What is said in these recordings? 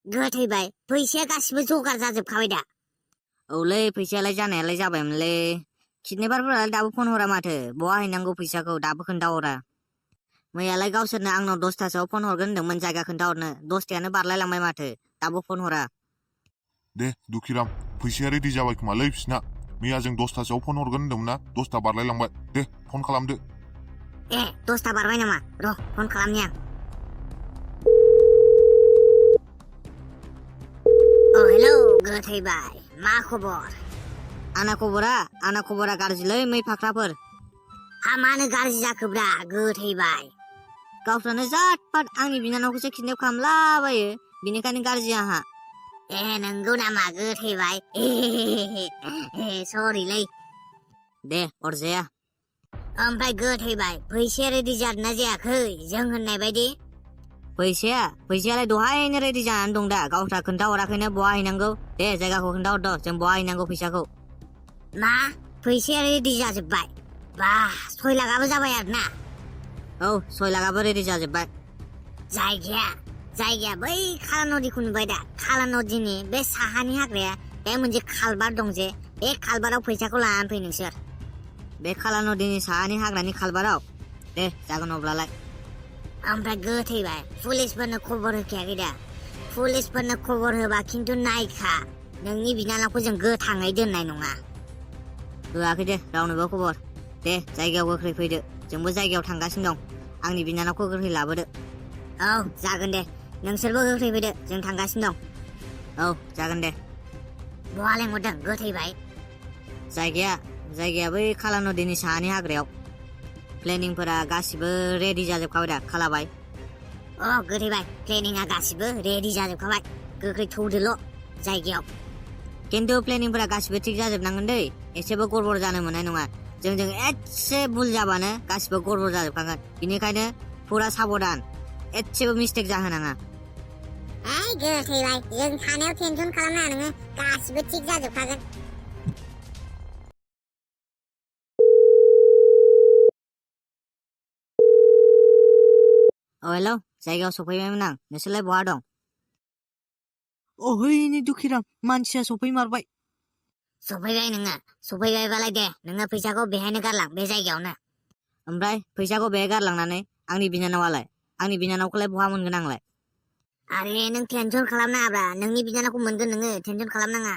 गोथैबाय फैसाया गासिबो जगार जाजोबखाबाय दा औलै फैसायालाय जानायालाय जाबायमोनलै किडनेपारफोरालाय दाबो फन हरा माथो बहा हैनांगौ फैसाखौ दाबो खोन्थाहरा मैयालाय गावसोरनो आंनाव 10थासोआव फन हरगोन होनदोंमोन जायगा खोन्थाहरनो 10थायानो बारलायलांबाय माथो दाबो फन हरा दे दुखिराम फैसाया रेडि जाबाय खोमालै बिसिना मैया जों 10थासोआव फन हरगोन होनदोंमोन ना 10था बारलायलांबाय दे फन खालामदो 10था बारबाय नामा र' फन खालामनि आं हेलौ गोथैबाय मा खबर आंना खबरा गाज्रिलै मै फाख्राफोर मानो गाज्रि जाखोब्रा गोथैबाय गावफ्रानो जात पात आंनि बिनानावखौसो किडनेप खालामलाबायो बिनिखायनो गाज्रि आंहा नंगौ नामा गोथैबाय सरिलै दे अरजाया ओमफ्राय गोथैबाय फैसाया रेडि जादोंना जायाखै जों होननाय बायदि फैसायालाय दहायनो रेडि जानानै दं दा गावस्रा खोन्थाहराखैनो बहा हैनांगौ दे जायगाखौ खोन्थाहरद' जों बहा हैनांगौ फैसाखौ मा फैसाया रेडि जाजोब्बाय बा 6 लाखआबो जाबाय आरोना औ 6 लाखआबो रेडि जाजोब्बाय जायगाया बै खाला नदीखौ नुबाय दा खाला नदीनि बे साहानि हाग्राया बे मोनसे खालबार दं जे बे खालबाराव फैसाखौ लानानै फै नोंसोर बे खाला नदीनि साहानि हाग्रानि खालबाराव दे जागोन अब्लालाय ओमफ्राय गोथैबाय पुलिसफोरनो खबर होखायाखै दा पुलिसफोरनो खबर होबा खिन्थु नायखा नोंनि बिनानावखौ जों गोथाङै दोननाय नङा होआखै दे रावनोबो खबर दे जायगायाव गोख्रै फैदो जोंबो जायगायाव थांगासिनो दं आंनि बिनानावखौ गोख्रै लाबोदो औ जागोन दे नोंसोरबो गोख्रै फैदो जों थांगासिनो दं औ जागोन दे बहा लेंहरदों गोथैबाय जायगाया बै खाला नदीनि साहानि हाग्रायाव प्लेनिंफोरा गासिबो रेडि जाजोबखाबाय दा खालाबाय गोथैबाय प्लेनिंआ गासिबो रेडि जाजोबखाबाय गोख्रै थौदोल' जायगायाव खिन्थु प्लेनिंफोरा गासिबो थिग जाजोबनांगोन दै एसेबो गड़बड़ जानो मोननाय नङा जोंजों एसे भुल जाबानो गासिबो गड़बड़ जाजोबखागोन बिनिखायनो फुरा साबधान एसेबो मिस्टेक जाहोनाङा गोथैबाय जों थानायाव टेनसन खालामनाङा नोङो गासिबो थिग जाजोबखागोन हेलौ जायगायाव सफैबायमोन आं नोंसोरलाय बहा दं ओहैनि दुखिराम मानसिया सफैमारबाय सफैबाय नोङो सफैबायबालाय दे नोङो फैसाखौ बेहायनो गारलां बे जायगायावनो ओमफ्राय फैसाखौ बेहाय गारलांनानै आंनि बिनानावखौलाय बहा मोनगोन आंलाय आरे नों टेनसन खालामनाङाब्रा नोंनि बिनानावखौ मोनगोन नोङो टेनसन खालामनाङा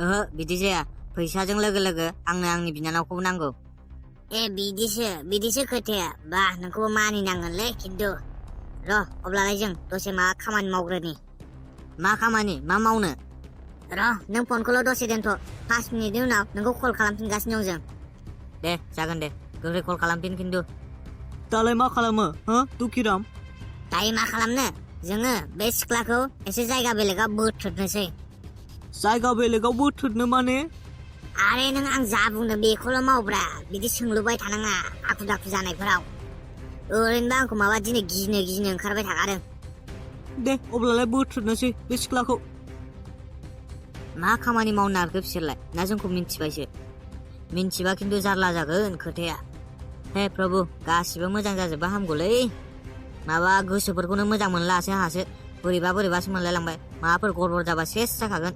ओहो बिदि जाया फैसाजों लोगो आंनो आंनि बिनानावखौबो नांगौ बिदिसो खोथाया बा नोंखौबो मानिनांगोनलै खिन्थु र' अब्लालाय जों दसे माबा खामानि मावग्रोनि मा खामानि मा मावनो र' नों फनखौल' दसे दोनथ' 5 मिनिटनि उनाव नोंखौ कल खालामफिनगासिनो दं जों दे जागोन दे गोख्रै कल खालामफिन खिन्थु दालाय मा खालामो दुखिराम दायो मा खालामनो जोङो बे सिख्लाखौ एसे जायगा बेलेगाव बोथ्रोदनोसै जायगा बेलेगाव बोथ्रोदनो माने आरे नों आं जा बुंदों बेखौल' मावब्रा बिदि सोंलुबाय थानाङा आखु दाखु जानायफोराव ओरैनोबा आंखौ माबा दिनै गिनो ओंखारबाय थाखादों दे अब्लालाय बोथ्रोदनोसै बे सिख्लाखौ मा खामानि मावनो नागिरखो बिसोरलाय ना जोंखौ मिन्थिबा खिन्थु जारला जागोन खोथाया हे प्रभु गासिबो मोजां जाजोबबा हामगौलै माबा गोसोफोरखौनो मोजां मोनलासो आंहासो बोरैबासो मोनलायलांबाय माबाफोर गड़बड़ जाबा सेस जाखागोन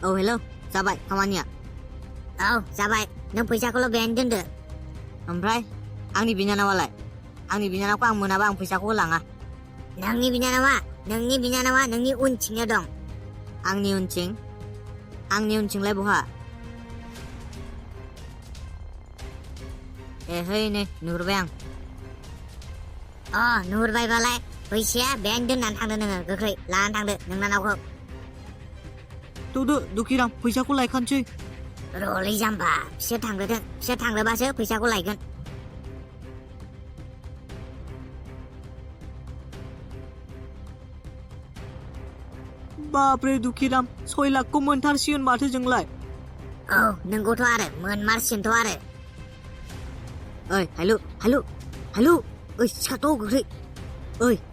हेलौ जाबाय खामानिया जाबाय नों फैसाखौल' बेहायनो दोनदो ओमफ्राय आंनि बिनानावखौ आं मोनाबा आं फैसाखौ होलाङा नोंनि बिनानावा नोंनि उनथिंनो दं आंनि उनथिंलाय बहा है नै नुहुरबाय आं नुहुरबायबालाय फैसाया बेहायनो दोननानै थांदो नोङो गोख्रै लानानै थांदो नोंनानावखौ थौदो दुखिराम फैसाखौ लायखानोसै रलै जाम्बा बिसोर थांग्रोबासो फैसाखौ लायगोन बापरे दुखिराम 6 लाखखौ मोनथारसिगोन माथो जोंलाय नोंगौथ' आरो मोनमारसिगोनथ' आरो हायलु सिखाथ' गोख्रै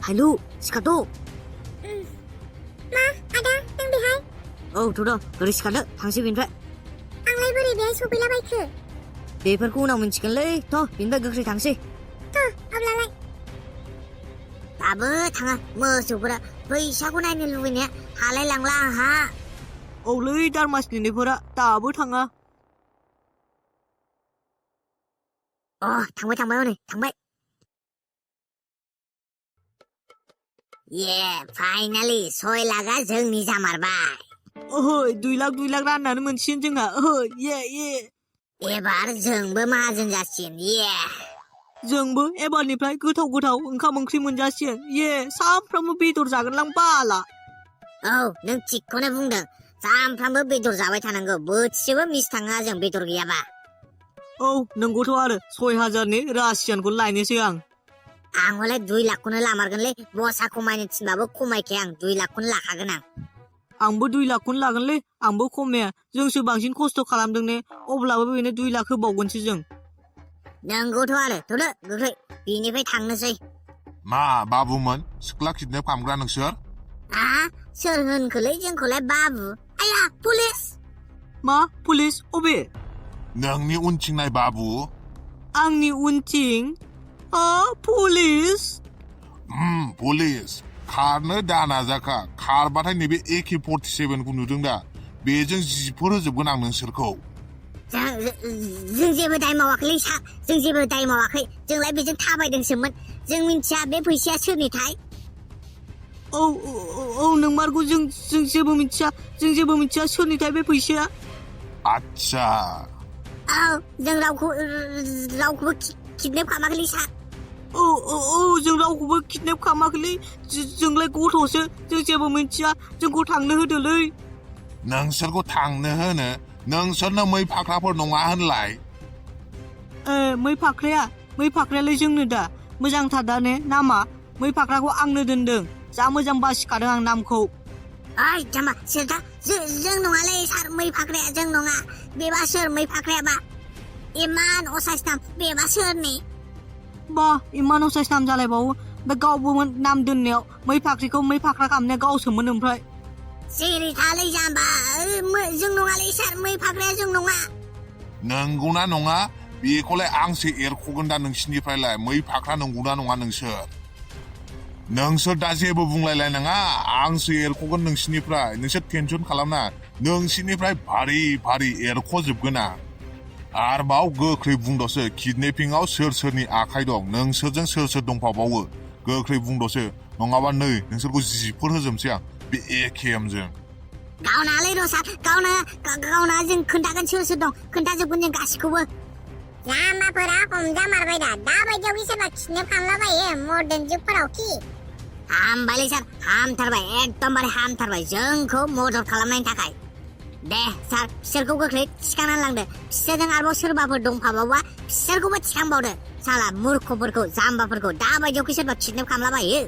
हायलु सिखाथ' मा आदा नों बेहाय थौद' गोख्रै सिखादो थांसै बेनिफ्राय आंलाय बोरै बेहाय सफैलाबायखो बेफोरखौ उनाव मिन्थिगोनलै थ' बिनिफ्राय गोख्रै थांसै अब्लालाय दाबो थाङा मोसौफोरा फैसाखौ नायनो लुबैनाया हालाय लांला आंहा औलै दारमास लिरनायफोरा दाबो थाङा थांबाय हनै थांबाय फाइनालि 6 लाखा जोंनि जामारबाय ओहै 2 लाख राननानै मोनसिगोन जोंहा ये एबार जोंबो माहाजोन जासिगोन जोंबो एबारनिफ्राय गोथाव ओंखाम ओंख्रि मोनजासिगोन सामफ्रामबो बेदर जागोनलां बाला औ नों थिगखौनो बुंदों सामफ्रामबो बेदर जाबाय थानांगौ बोथिसेबो मिस थाङा जों बेदर गैयाबा औ नंगौथ' आरो 6,000नि रासियानखौ लायनोसै आं हले 2 लाखखौनो लामारगोनलै बसा खमायनो थिनबाबो खमायखाया आं 2 लाखखौनो लाखागोन आंबो 2 लाखखौनो लागोनलै आंबो खमाया जोंसो बांसिन खस्थ' खालामदों ने अब्लाबो बेनो 2 लाख होबावगोनसो जों नंगौथ' आरो थौदो गोख्रै बेनिफ्राय थांनोसै मा बाबुमोन सिख्ला किडनेप खालामग्रा नोंसोर सोर होनखोलै जोंखौलाय बाबु आया पुलिस मा पुलिस अबे नोंनि उनथिं नाय बाबु आंनि उनथिं पुलिस पुलिस खारनो दा नाजाखा खारबाथाय नैबे AK-47 खौ नुदों दा बेजों जिफोर होजोबगोन आं नोंसोरखौ जों जेबो दाय मावाखैलै सार जों जेबो दाय मावाखै जोंलाय बेजों थाबायदोंसोमोन जों मिन्थिया बे फैसाया सोरनिथाय औ नोंमारगौ जों जेबो मिन्थिया सोरनिथाय बे फैसाया आच्छा जों रावखौबो किडनेप खालामाखैलै सार जों रावखौबो किडनेप खालामाखैलै जोंलाय गथ'सो जों जेबो मिन्थिया जोंखौ थांनो होदोलै नोंसोरखौ थांनो होनो नोंसोरनो मै फाख्राफोर नङा होनलाय मै फाख्रायालाय जोंनो दा मोजांथार दा ने नामा मै फाख्राखौ आंनो दोनदों जा मोजां बासिखादों आं नामखौ जाम्बा सोरथा जों नङालै सार मै फाख्राया जों नङा बेबा सोर मै फाख्रायाबा इमान असाइस नाम बेबा सोरनि बा इमान असाइस नाम जालायबावो बे गावबो नाम दोननायाव मै फाख्रिखौ मै फाख्रा खालामनाया गावसोमोन ओमफ्राय सिरि थालै जाम्बा जों नङालै सार मै फाख्राया जों नङा नंगौना नङा बेखौलाय आंसो एरख'गोन दा नोंसिनिफ्रायलाय मै फाख्रा नंगौना नङा नोंसोर दा जेबो बुंलायलायनाङा आंसो एरख'गोन नोंसिनिफ्राय नोंसोर टेनसन खालामना नोंसिनिफ्राय भारी एरख'जोबगोन आं आरोबाव गोख्रै बुंदोसो किडनेपिंआव सोरनि आखाइ दं नोंसोरजों सोर दंफाबावो गोख्रै बुंदोसो नङाबा नै नोंसोरखौ जिफोर होजोबसै आं बे AKMजों गावनालै रसार गावना जों खोन्थागोन सोर दं खोन्थाजोबगोन जों गासिखौबो जाम्बाफोरा हमजामारबाय दा बायदियाव सोरबा किडनेप खालामलाबायो मर्डान जुगफोराव कि हामबायलै सार हामथारबाय एकदमबारे हामथारबाय जोंखौ मदद खालामनायनि थाखाय दे सार बिसोरखौ गोख्रै थिखांनानै लांदो बिसोरजों आरोबाव सोरबाफोर दंफाबावबा बिसोरखौबो थिखांबावदो साला मूर्खफोरखौ जाम्बाफोरखौ दा बायदियाव सोरबा किडनेप खालामलाबायो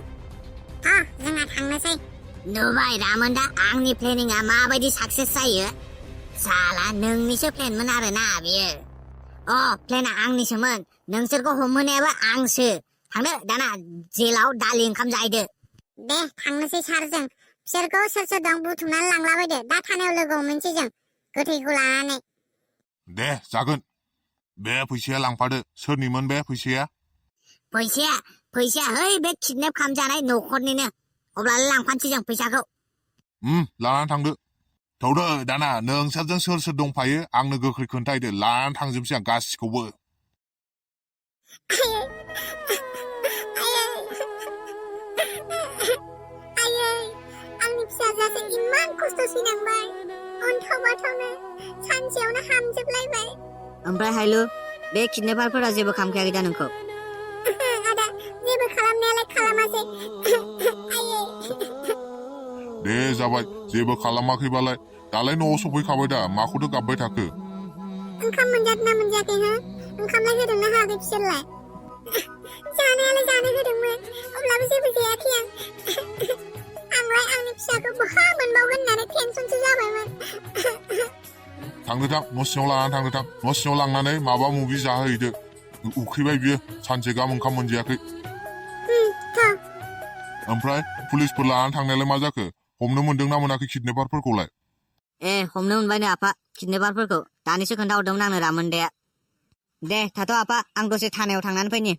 जोंहा थांनोसै नुबाय रामोनदा आंनि प्लेनिंआ माबायदि साक्सेस जायो साला नोंनिसो प्लेनमोन आरोना बियो प्लेनआ आंनिसोमोन नोंसोरखौ हमहोनायाबो आंसो थांदो दाना जेलाव दालि ओंखाम जाहैदो दे थांनोसै सार जों बिसोरखौ सोर दं बुथुमनानै लांलाबायदो दा थानायाव लोगो हमहैनोसै जों गोथैखौ लानानै दे जागोन बे फैसाया लांफादो सोरनिमोन बे फैसाया है बे किडनेप खालामजानाय न'खरनिनो अब्लालाय लांफानोसै जों फैसाखौ लानानै थांदो थौदो दाना नोंसोरजों सोर दंफायो आंनो गोख्रै खोन्थाहैदो लानानै थांजोबसै आं गासिखौबो आंनि फिसाजोआसो इमान खस्थ' सैनांबाय अन्थाव-बाथावनो सानसेयावनो हामजोबलायबाय ओमफ्राय हायलु बे किडनेपारफोरा जेबो खालामखायाखै दा नोंखौ आदा जेबो खालामनायालाय खालामासै दे जाबाय जेबो खालामाखैबालाय दालाय न'आव सफैखाबाय दा माखौथो गाबबाय थाखो ओंखाम मोनजादोंना मोनजायाखै ओंखामलाय होदोंना होआखै बिसोरलाय जानायालाय जानो होदोंमोन अब्लाबो जेबो जायाखै आंलाय आंनि फिसाखौ बहा मोनबावगोन होननानै टेनसनसो जाबायमोन थांनो थां न' सिङाव लानानै थांनो थां न' सिङाव लांनानै माबा मुभि जाहोहैदो उखैबाय बियो सानसे गाहाम ओंखाम मोनजायाखै ओमफ्राय पुलिसफोर लानानै थांनायालाय मा जाखो हमनो मोनदोंना मोनाखै किडनेपारफोरखौलाय हमनो मोनबाय नो आफा किडनेपारफोरखौ दानिसो खोन्थाहरदोंमोन आंनो रामोनदाया दे थाथ' आफा आं दसे थानायाव थांनानै फैनि